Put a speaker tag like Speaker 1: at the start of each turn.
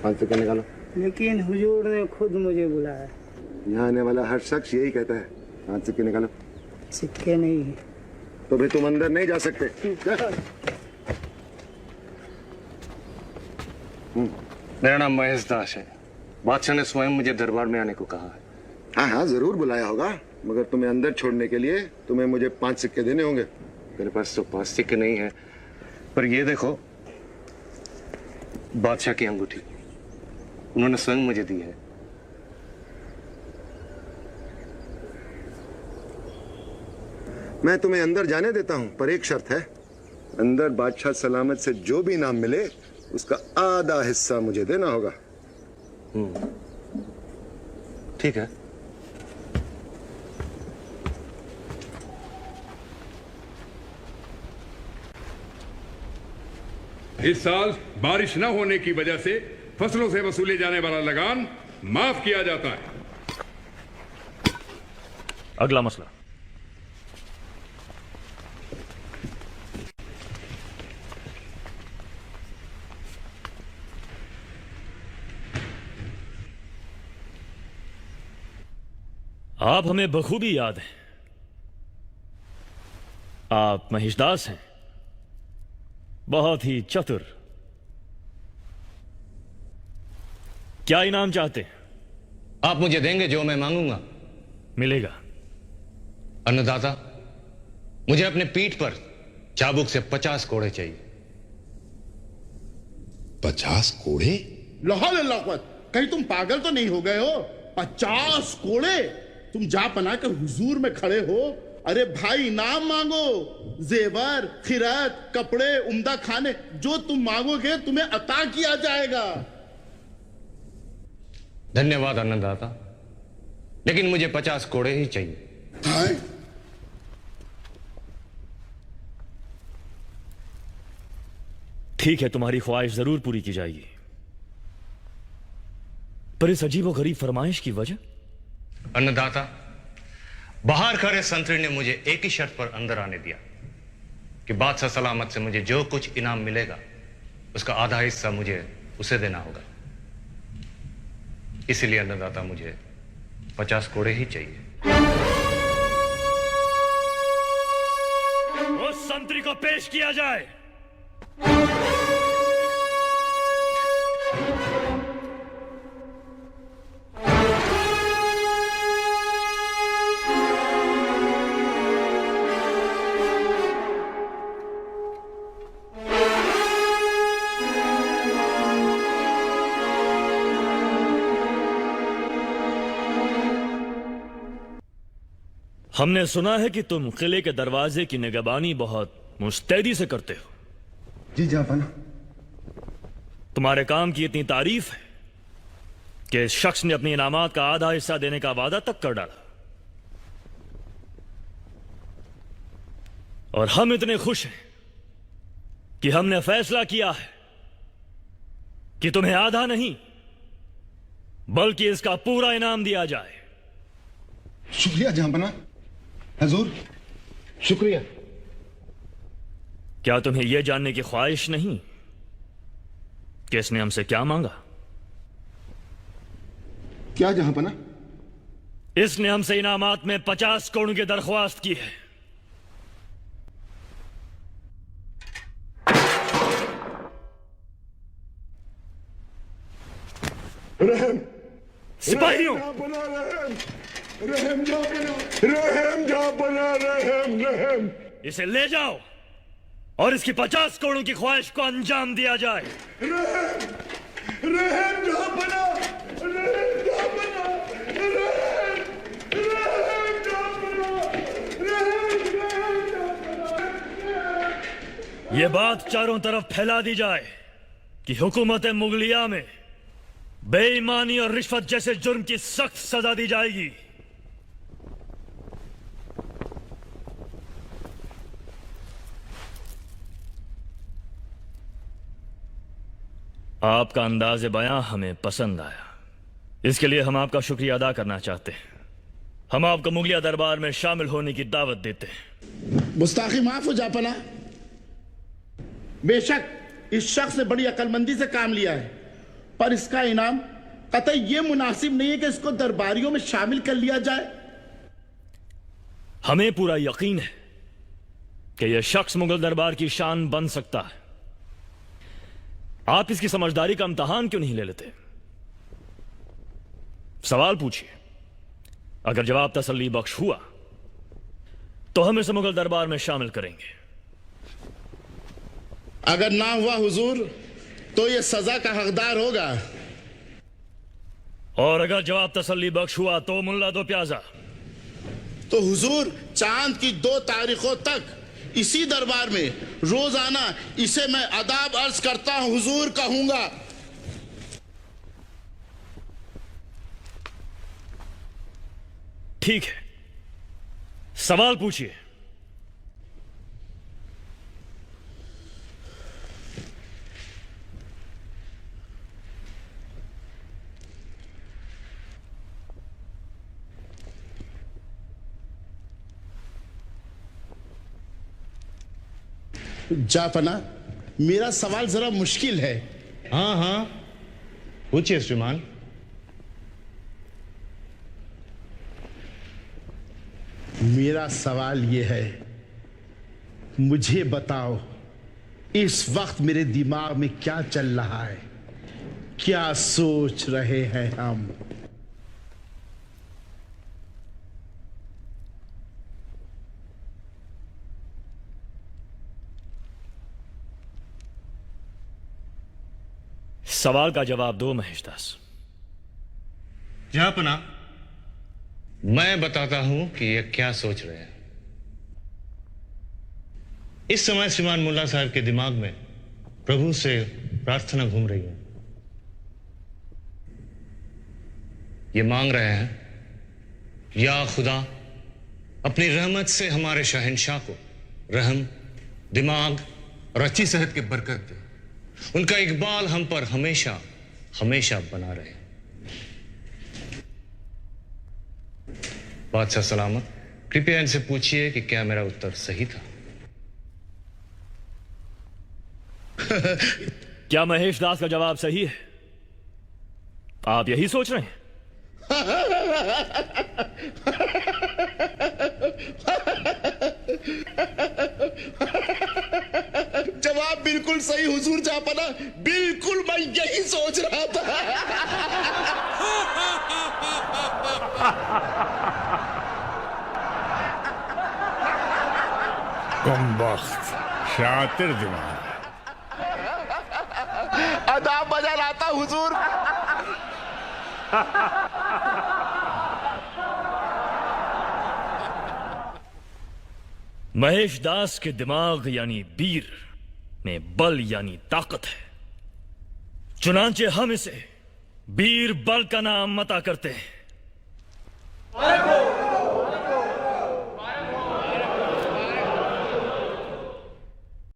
Speaker 1: 5 सिक्के निकालो।
Speaker 2: लेकिन हुजूर ने खुद मुझे बुलाया।
Speaker 1: यहाँ आने वाला हर शख्स यही कहता है। 5 सिक्के निकालो।
Speaker 2: सिक्के नहीं है।
Speaker 1: तो फिर तुम अंदर नहीं जा सकते।
Speaker 3: मेरा नाम महेश दास है। बादशाह ने स्वयं मुझे दरबार में आने को कहा है।
Speaker 1: हाँ हाँ जरूर बुलाया होगा, मगर तुम्हें अंदर छोड़ने के लिए तुम्हें मुझे 5 सिक्के देने होंगे।
Speaker 3: मेरे पास तो 5 सिक्के नहीं है, पर ये देखो बादशाह की अंगूठी, उन्होंने स्वयं मुझे दी है।
Speaker 1: मैं तुम्हें अंदर जाने देता हूं, पर एक शर्त है। अंदर बादशाह सलामत से जो भी इनाम मिले उसका आधा हिस्सा मुझे देना होगा।
Speaker 3: ठीक है।
Speaker 4: इस साल बारिश न होने की वजह से फसलों से वसूले जाने वाला लगान माफ किया जाता है।
Speaker 5: अगला मसला। आप हमें बखूबी याद हैं। आप महिषदास हैं, बहुत ही चतुर। क्या इनाम चाहते हैं?
Speaker 3: आप मुझे देंगे जो मैं मांगूंगा।
Speaker 5: मिलेगा।
Speaker 3: अन्नदाता, मुझे अपने पीठ पर चाबुक से 50 कोड़े चाहिए।
Speaker 6: 50 कोड़े?
Speaker 7: लाहौल अल्लाह, कहीं तुम पागल तो नहीं हो गए हो? 50 कोड़े? तुम जा पना के हुजूर में खड़े हो। अरे भाई इनाम मांगो, जेवर, खिरत, कपड़े, उम्दा खाने, जो तुम मांगोगे तुम्हें अता किया जाएगा।
Speaker 3: धन्यवाद अन्नदाता, लेकिन मुझे 50 कोड़े ही चाहिए।
Speaker 7: हाँ?
Speaker 5: ठीक है, तुम्हारी ख्वाहिश जरूर पूरी की जाएगी, पर इस अजीबोगरीब फरमाइश की वजह?
Speaker 3: अन्नदाता, बाहर खड़े संतरी ने मुझे एक ही शर्त पर अंदर आने दिया कि बादशाह सलामत से मुझे जो कुछ इनाम मिलेगा उसका आधा हिस्सा मुझे उसे देना होगा। इसलिए अन्नदाता, मुझे 50 कोड़े ही चाहिए।
Speaker 5: उस संतरी को पेश किया जाए। हमने सुना है कि तुम किले के दरवाजे की निगरानी बहुत मुस्तैदी से करते हो।
Speaker 1: जी जापाना।
Speaker 5: तुम्हारे काम की इतनी तारीफ है कि इस शख्स ने अपनी इनामात का आधा हिस्सा देने का वादा तक कर डाला, और हम इतने खुश हैं कि हमने फैसला किया है कि तुम्हें आधा नहीं बल्कि इसका पूरा इनाम दिया जाए।
Speaker 1: शुक्रिया जहांपना। हजूर शुक्रिया।
Speaker 5: क्या तुम्हें यह जानने की ख्वाहिश नहीं कि इसने हमसे क्या मांगा?
Speaker 1: क्या जहांपना?
Speaker 5: इसने हमसे इनामात में 50 करोड़ की दरख्वास्त की है।
Speaker 1: रहम
Speaker 5: सिपाहियों,
Speaker 1: रहम जहांपना, रहम।
Speaker 5: इसे ले जाओ और इसकी 50 करोड़ की ख्वाहिश को अंजाम दिया जाए।
Speaker 1: रहम जहांपना,
Speaker 5: यह बात चारों तरफ फैला दी जाए कि हुकूमत मुगलिया में बेईमानी और रिश्वत जैसे जुर्म की सख्त सजा दी जाएगी। आपका अंदाज बयां हमें पसंद आया, इसके लिए हम आपका शुक्रिया अदा करना चाहते हैं। हम आपको मुगलिया दरबार में शामिल होने की दावत देते हैं।
Speaker 7: गुस्ताखी माफ हो जापना। बेशक इस शख्स ने बड़ी अक्लमंदी से काम लिया है। पर इसका इनाम कतई ये मुनासिब नहीं है कि इसको दरबारियों में शामिल कर लिया जाए।
Speaker 5: हमें पूरा यकीन है कि यह शख्स मुगल दरबार की शान बन सकता है। आप इसकी समझदारी का इम्तहान क्यों नहीं ले लेते? सवाल पूछिए, अगर जवाब तसल्ली बख्श हुआ तो हम इसे मुगल दरबार में शामिल करेंगे।
Speaker 7: अगर ना हुआ हुजूर तो ये सजा का हकदार होगा।
Speaker 5: और अगर जवाब तसल्ली बख्श हुआ तो मुल्ला दो प्याजा।
Speaker 7: तो हुजूर चांद की 2 तारीखों तक इसी दरबार में रोजाना इसे मैं अदाब अर्ज करता हूं हुजूर कहूंगा।
Speaker 5: ठीक है, सवाल पूछिए।
Speaker 7: जापना, मेरा सवाल जरा मुश्किल है।
Speaker 3: हाँ हाँ, पूछिए श्रीमान।
Speaker 7: मेरा सवाल यह है, मुझे बताओ इस वक्त मेरे दिमाग में क्या चल रहा है, क्या सोच रहे हैं हम?
Speaker 5: सवाल का जवाब दो महेशदास।
Speaker 3: जहापना, मैं बताता हूं कि ये क्या सोच रहे हैं। इस समय श्रीमान मुल्ला साहब के दिमाग में प्रभु से प्रार्थना घूम रही है। ये मांग रहे हैं, या खुदा अपनी रहमत से हमारे शहंशाह को रहम, दिमाग और अच्छी सेहत की बरकत दे। उनका इकबाल हम पर हमेशा हमेशा बना रहे। बादशाह सलामत, कृपया इनसे पूछिए कि क्या मेरा उत्तर सही था।
Speaker 5: क्या महेश दास का जवाब सही है? आप यही सोच रहे हैं?
Speaker 7: जवाब बिल्कुल सही हुजूर जापना, बिल्कुल मैं यही सोच रहा था।
Speaker 6: कमबख्त, शातिर दिमाग।
Speaker 7: अदाब बजा लाता हुजूर।
Speaker 5: महेश दास के दिमाग यानी बीर में बल यानी ताकत है, चुनांचे हम इसे बीर बल का नाम अता करते हैं।